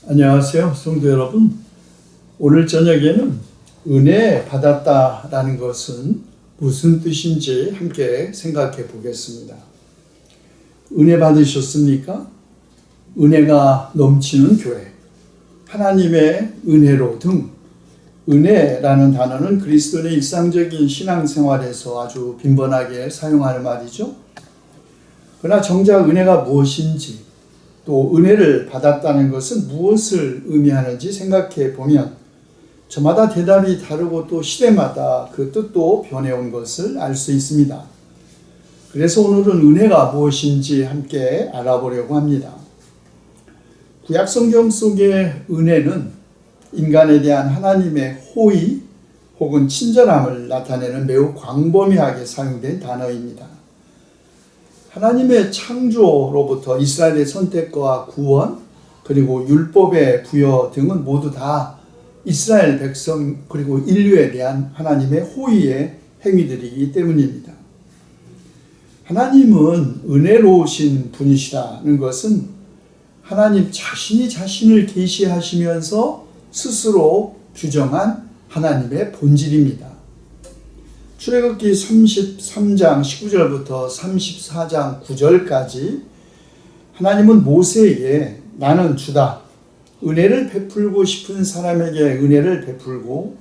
안녕하세요, 성도 여러분. 오늘 저녁에는 은혜 받았다라는 것은 무슨 뜻인지 함께 생각해 보겠습니다. 은혜 받으셨습니까? 은혜가 넘치는 교회, 하나님의 은혜로 등 은혜라는 단어는 그리스도인의 일상적인 신앙생활에서 아주 빈번하게 사용하는 말이죠. 그러나 정작 은혜가 무엇인지, 또 은혜를 받았다는 것은 무엇을 의미하는지 생각해 보면 저마다 대답이 다르고 또 시대마다 그 뜻도 변해온 것을 알 수 있습니다. 그래서 오늘은 은혜가 무엇인지 함께 알아보려고 합니다. 구약성경 속의 은혜는 인간에 대한 하나님의 호의 혹은 친절함을 나타내는 매우 광범위하게 사용된 단어입니다. 하나님의 창조로부터 이스라엘의 선택과 구원, 그리고 율법의 부여 등은 모두 다 이스라엘 백성 그리고 인류에 대한 하나님의 호의의 행위들이기 때문입니다. 하나님은 은혜로우신 분이시라는 것은 하나님 자신이 자신을 계시하시면서 스스로 규정한 하나님의 본질입니다. 출애굽기 33장 19절부터 34장 9절까지 하나님은 모세에게 나는 주다. 은혜를 베풀고 싶은 사람에게 은혜를 베풀고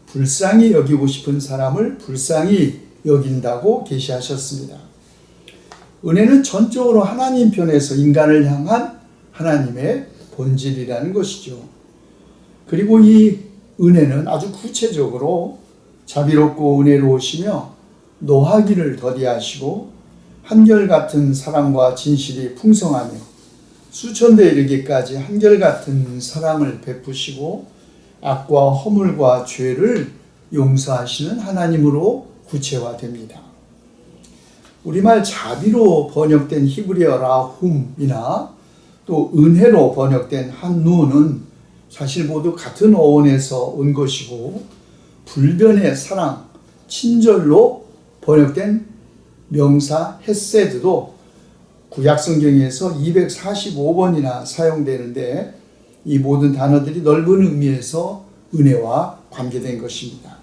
불쌍히 여기고 싶은 사람을 불쌍히 여긴다고 계시하셨습니다. 은혜는 전적으로 하나님 편에서 인간을 향한 하나님의 본질이라는 것이죠. 그리고 이 은혜는 아주 구체적으로 자비롭고 은혜로우시며 노하기를 더디하시고 한결같은 사랑과 진실이 풍성하며 수천대 이르기까지 한결같은 사랑을 베푸시고 악과 허물과 죄를 용서하시는 하나님으로 구체화됩니다. 우리말 자비로 번역된 히브리어 라훔이나 또 은혜로 번역된 한누는 사실 모두 같은 어원에서 온 것이고 불변의 사랑, 친절로 번역된 명사 헤세드도 구약성경에서 245번이나 사용되는데 이 모든 단어들이 넓은 의미에서 은혜와 관계된 것입니다.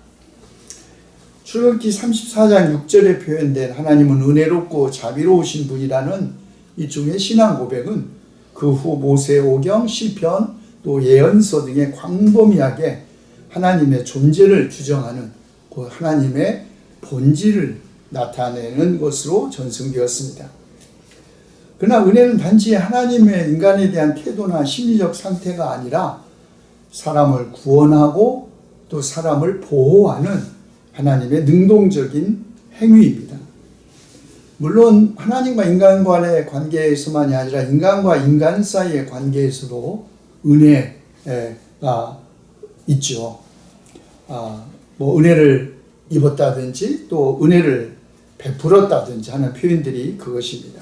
출애굽기 34장 6절에 표현된 하나님은 은혜롭고 자비로우신 분이라는 이 중의 신앙 고백은 그 후 모세 오경, 시편, 또 예언서 등의 광범위하게 하나님의 존재를 규정하는 그 하나님의 본질을 나타내는 것으로 전승되었습니다. 그러나 은혜는 단지 하나님의 인간에 대한 태도나 심리적 상태가 아니라 사람을 구원하고 또 사람을 보호하는 하나님의 능동적인 행위입니다. 물론 하나님과 인간 간의 관계에서만이 아니라 인간과 인간 사이의 관계에서도 은혜가 있죠. 은혜를 입었다든지 또 은혜를 베풀었다든지 하는 표현들이 그것입니다.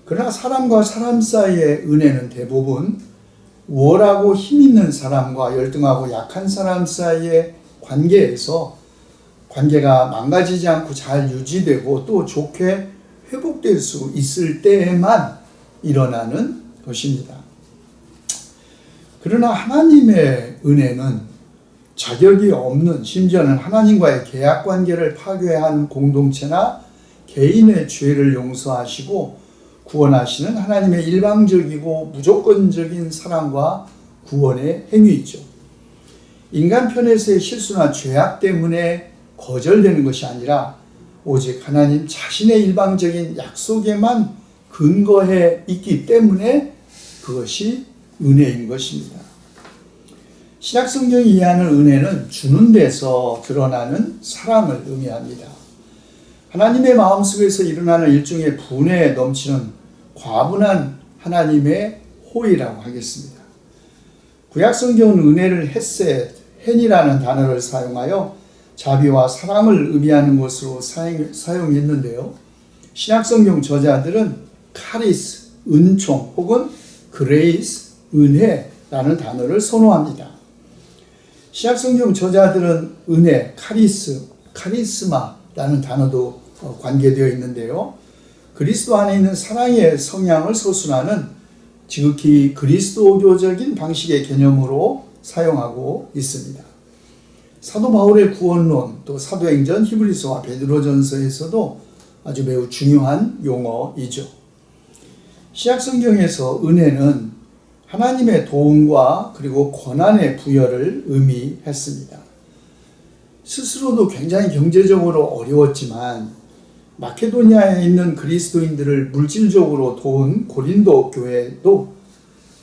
그러나 사람과 사람 사이의 은혜는 대부분 우월하고 힘 있는 사람과 열등하고 약한 사람 사이의 관계에서 관계가 망가지지 않고 잘 유지되고 또 좋게 회복될 수 있을 때에만 일어나는 것입니다. 그러나 하나님의 은혜는 자격이 없는, 심지어는 하나님과의 계약 관계를 파괴한 공동체나 개인의 죄를 용서하시고 구원하시는 하나님의 일방적이고 무조건적인 사랑과 구원의 행위이죠. 인간 편에서의 실수나 죄악 때문에 거절되는 것이 아니라 오직 하나님 자신의 일방적인 약속에만 근거해 있기 때문에 그것이 은혜인 것입니다. 신약성경이 이해하는 은혜는 주는 데서 드러나는 사랑을 의미합니다. 하나님의 마음속에서 일어나는 일종의 분에 넘치는 과분한 하나님의 호의라고 하겠습니다. 구약성경은 은혜를 헤셋, 헨이라는 단어를 사용하여 자비와 사랑을 의미하는 것으로 사용했는데요. 신약성경 저자들은 카리스, 은총 혹은 그레이스, 은혜라는 단어를 선호합니다. 신약성경 저자들은 은혜, 카리스마라는 단어도 관계되어 있는데요. 그리스도 안에 있는 사랑의 성향을 서술하는 지극히 그리스도교적인 방식의 개념으로 사용하고 있습니다. 사도 바울의 구원론, 또 사도행전, 히브리서와 베드로전서에서도 아주 매우 중요한 용어이죠. 신약성경에서 은혜는 하나님의 도움과 그리고 권한의 부여를 의미했습니다. 스스로도 굉장히 경제적으로 어려웠지만 마케도니아에 있는 그리스도인들을 물질적으로 도운 고린도 교회도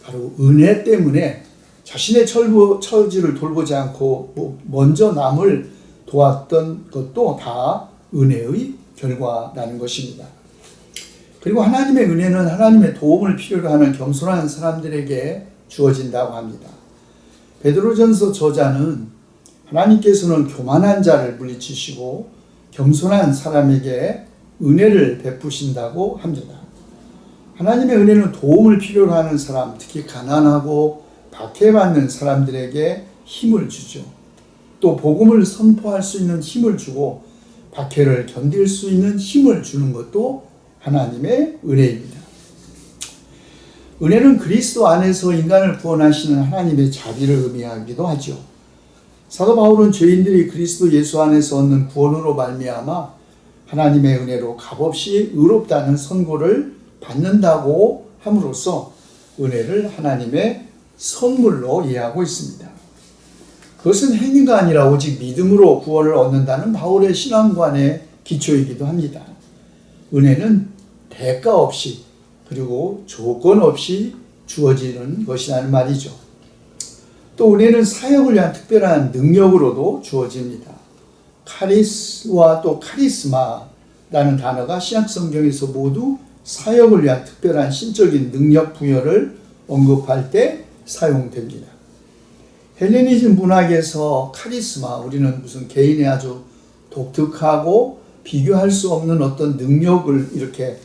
바로 은혜 때문에 자신의 처지를 돌보지 않고 먼저 남을 도왔던 것도 다 은혜의 결과라는 것입니다. 그리고 하나님의 은혜는 하나님의 도움을 필요로 하는 겸손한 사람들에게 주어진다고 합니다. 베드로전서 저자는 하나님께서는 교만한 자를 물리치시고 겸손한 사람에게 은혜를 베푸신다고 합니다. 하나님의 은혜는 도움을 필요로 하는 사람, 특히 가난하고 박해받는 사람들에게 힘을 주죠. 또 복음을 선포할 수 있는 힘을 주고 박해를 견딜 수 있는 힘을 주는 것도 하나님의 은혜입니다. 은혜는 그리스도 안에서 인간을 구원하시는 하나님의 자비를 의미하기도 하죠. 사도 바울은 죄인들이 그리스도 예수 안에서 얻는 구원으로 말미암아 하나님의 은혜로 값없이 의롭다는 선고를 받는다고 함으로써 은혜를 하나님의 선물로 이해하고 있습니다. 그것은 행위가 아니라 오직 믿음으로 구원을 얻는다는 바울의 신앙관의 기초이기도 합니다. 은혜는 대가 없이 그리고 조건 없이 주어지는 것이라는 말이죠. 또 은혜는 사역을 위한 특별한 능력으로도 주어집니다. 카리스와 또 카리스마라는 단어가 신약성경에서 모두 사역을 위한 특별한 신적인 능력 부여를 언급할 때 사용됩니다. 헬레니즘 문학에서 카리스마, 우리는 무슨 개인의 아주 독특하고 비교할 수 없는 어떤 능력을 이렇게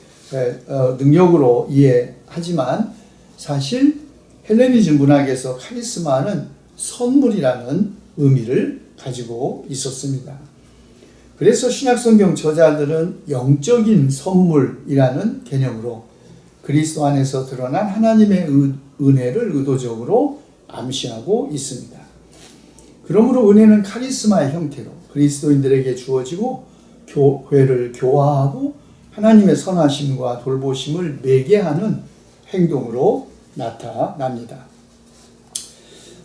능력으로 이해하지만 사실 헬레니즘 문학에서 카리스마는 선물이라는 의미를 가지고 있었습니다. 그래서 신약성경 저자들은 영적인 선물이라는 개념으로 그리스도 안에서 드러난 하나님의 은혜를 의도적으로 암시하고 있습니다. 그러므로 은혜는 카리스마의 형태로 그리스도인들에게 주어지고 교회를 교화하고 하나님의 선하심과 돌보심을 매개하는 행동으로 나타납니다.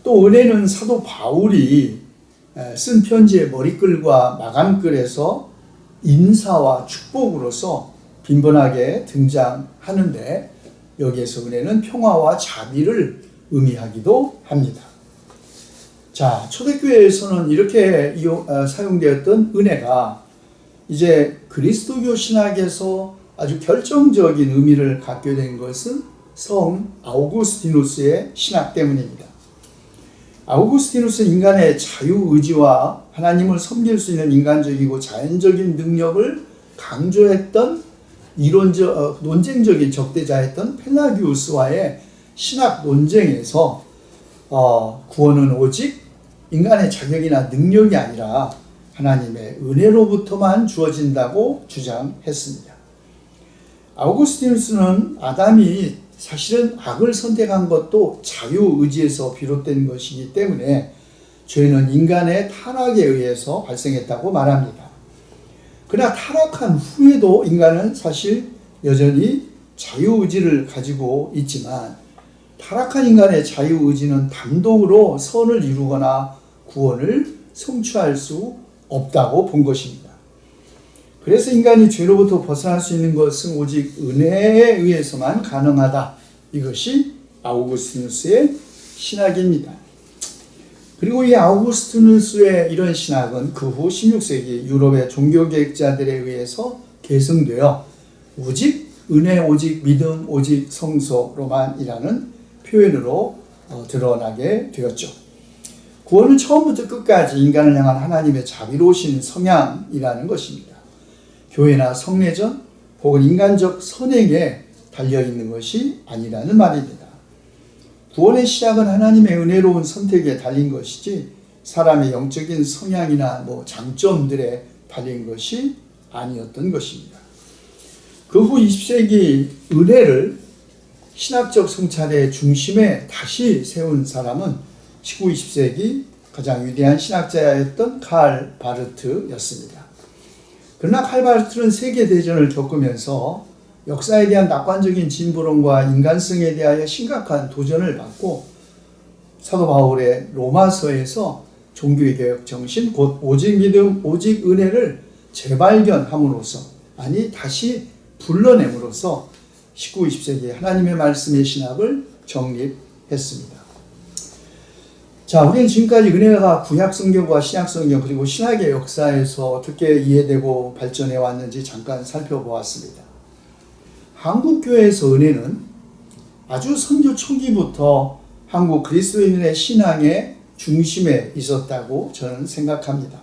또 은혜는 사도 바울이 쓴 편지의 머리글과 마감글에서 인사와 축복으로서 빈번하게 등장하는데 여기에서 은혜는 평화와 자비를 의미하기도 합니다. 자, 초대교회에서는 이렇게 사용되었던 은혜가 이제 그리스도교 신학에서 아주 결정적인 의미를 갖게 된 것은 성 아우구스티누스의 신학 때문입니다. 아우구스티누스는 인간의 자유의지와 하나님을 섬길 수 있는 인간적이고 자연적인 능력을 강조했던 논쟁적인 적대자였던 펠라기우스와의 신학 논쟁에서 구원은 오직 인간의 자격이나 능력이 아니라 하나님의 은혜로부터만 주어진다고 주장했습니다. 아우구스티누스는 아담이 사실은 악을 선택한 것도 자유의지에서 비롯된 것이기 때문에 죄는 인간의 타락에 의해서 발생했다고 말합니다. 그러나 타락한 후에도 인간은 사실 여전히 자유의지를 가지고 있지만 타락한 인간의 자유의지는 단독으로 선을 이루거나 구원을 성취할 수 없다고 본 것입니다. 그래서 인간이 죄로부터 벗어날 수 있는 것은 오직 은혜에 의해서만 가능하다. 이것이 아우구스티누스의 신학입니다. 그리고 이 아우구스티누스의 이런 신학은 그 후 16세기 유럽의 종교개혁자들에 의해서 계승되어 오직 은혜, 오직 믿음, 오직 성소로만이라는 표현으로 드러나게 되었죠. 구원은 처음부터 끝까지 인간을 향한 하나님의 자비로우신 성향이라는 것입니다. 교회나 성례전 혹은 인간적 선행에 달려있는 것이 아니라는 말입니다. 구원의 시작은 하나님의 은혜로운 선택에 달린 것이지 사람의 영적인 성향이나 장점들에 달린 것이 아니었던 것입니다. 그 후 20세기 은혜를 신학적 성찰의 중심에 다시 세운 사람은 19, 20세기 가장 위대한 신학자였던 칼 바르트였습니다. 그러나 칼 바르트는 세계대전을 겪으면서 역사에 대한 낙관적인 진보론과 인간성에 대하여 심각한 도전을 받고 사도 바울의 로마서에서 종교의 개혁 정신, 곧 오직 믿음, 오직 은혜를 재발견함으로써, 아니 다시 불러냄으로써 19, 20세기 하나님의 말씀의 신학을 정립했습니다. 자, 우리는 지금까지 은혜가 구약 성경과 신약 성경 그리고 신학의 역사에서 어떻게 이해되고 발전해 왔는지 잠깐 살펴보았습니다. 한국 교회에서 은혜는 아주 선교 초기부터 한국 그리스도인의 신앙의 중심에 있었다고 저는 생각합니다.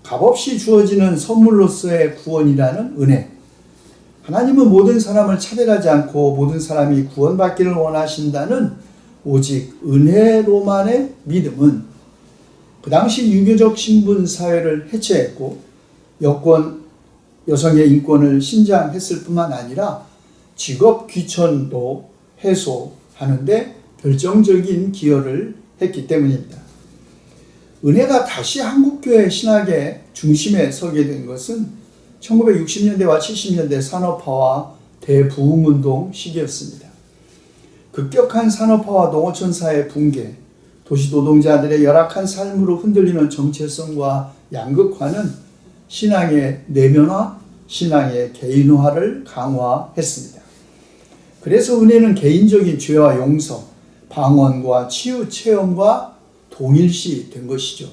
값없이 주어지는 선물로서의 구원이라는 은혜. 하나님은 모든 사람을 차별하지 않고 모든 사람이 구원받기를 원하신다는 오직 은혜로만의 믿음은 그 당시 유교적 신분 사회를 해체했고 여권, 여성의 인권을 신장했을 뿐만 아니라 직업 귀천도 해소하는데 결정적인 기여를 했기 때문입니다. 은혜가 다시 한국교회 신학의 중심에 서게 된 것은 1960년대와 70년대 산업화와 대부흥운동 시기였습니다. 급격한 산업화와 농어촌 사회 붕괴, 도시 노동자들의 열악한 삶으로 흔들리는 정체성과 양극화는 신앙의 내면화, 신앙의 개인화를 강화했습니다. 그래서 은혜는 개인적인 죄와 용서, 방언과 치유 체험과 동일시 된 것이죠.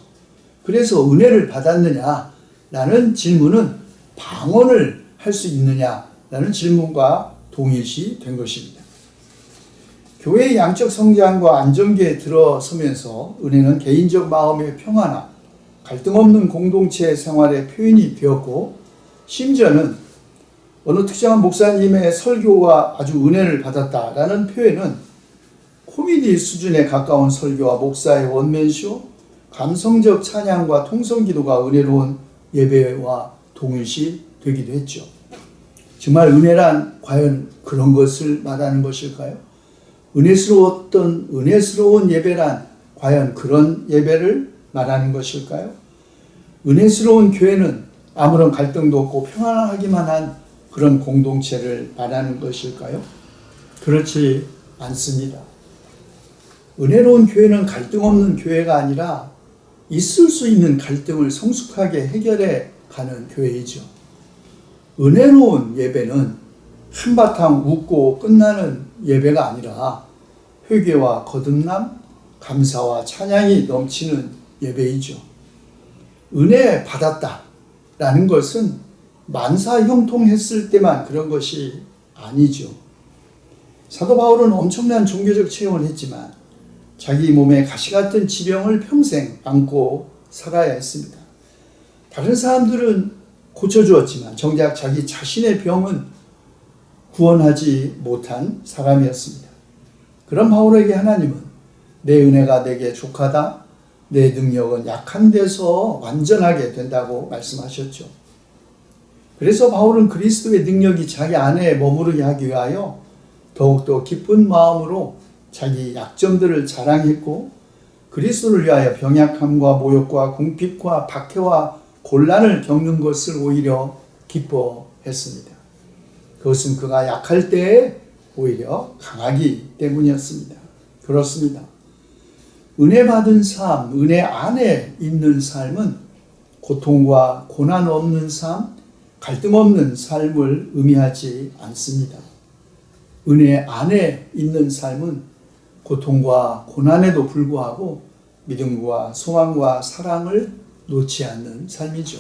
그래서 은혜를 받았느냐라는 질문은 방언을 할 수 있느냐라는 질문과 동일시 된 것입니다. 교회의 양적 성장과 안정기에 들어서면서 은혜는 개인적 마음의 평화나 갈등 없는 공동체 생활의 표현이 되었고, 심지어는 어느 특정한 목사님의 설교가 아주 은혜를 받았다라는 표현은 코미디 수준에 가까운 설교와 목사의 원맨쇼, 감성적 찬양과 통성기도가 은혜로운 예배와 동일시 되기도 했죠. 정말 은혜란 과연 그런 것을 말하는 것일까요? 은혜스러운 예배란 과연 그런 예배를 말하는 것일까요? 은혜스러운 교회는 아무런 갈등도 없고 평안하기만 한 그런 공동체를 말하는 것일까요? 그렇지 않습니다. 은혜로운 교회는 갈등 없는 교회가 아니라 있을 수 있는 갈등을 성숙하게 해결해 가는 교회이죠. 은혜로운 예배는 한바탕 웃고 끝나는 예배가 아니라 회개와 거듭남, 감사와 찬양이 넘치는 예배이죠. 은혜 받았다라는 것은 만사형통했을 때만 그런 것이 아니죠. 사도 바울은 엄청난 종교적 체험을 했지만 자기 몸에 가시 같은 지병을 평생 안고 살아야 했습니다. 다른 사람들은 고쳐주었지만 정작 자기 자신의 병은 구원하지 못한 사람이었습니다. 그런 바울에게 하나님은 내 은혜가 내게 족하다, 내 능력은 약한 데서 완전하게 된다고 말씀하셨죠. 그래서 바울은 그리스도의 능력이 자기 안에 머무르게 하기 위하여 더욱더 기쁜 마음으로 자기 약점들을 자랑했고, 그리스도를 위하여 병약함과 모욕과 궁핍과 박해와 곤란을 겪는 것을 오히려 기뻐했습니다. 그것은 그가 약할 때에 오히려 강하기 때문이었습니다. 그렇습니다. 은혜 받은 삶, 은혜 안에 있는 삶은 고통과 고난 없는 삶, 갈등 없는 삶을 의미하지 않습니다. 은혜 안에 있는 삶은 고통과 고난에도 불구하고 믿음과 소망과 사랑을 놓지 않는 삶이죠.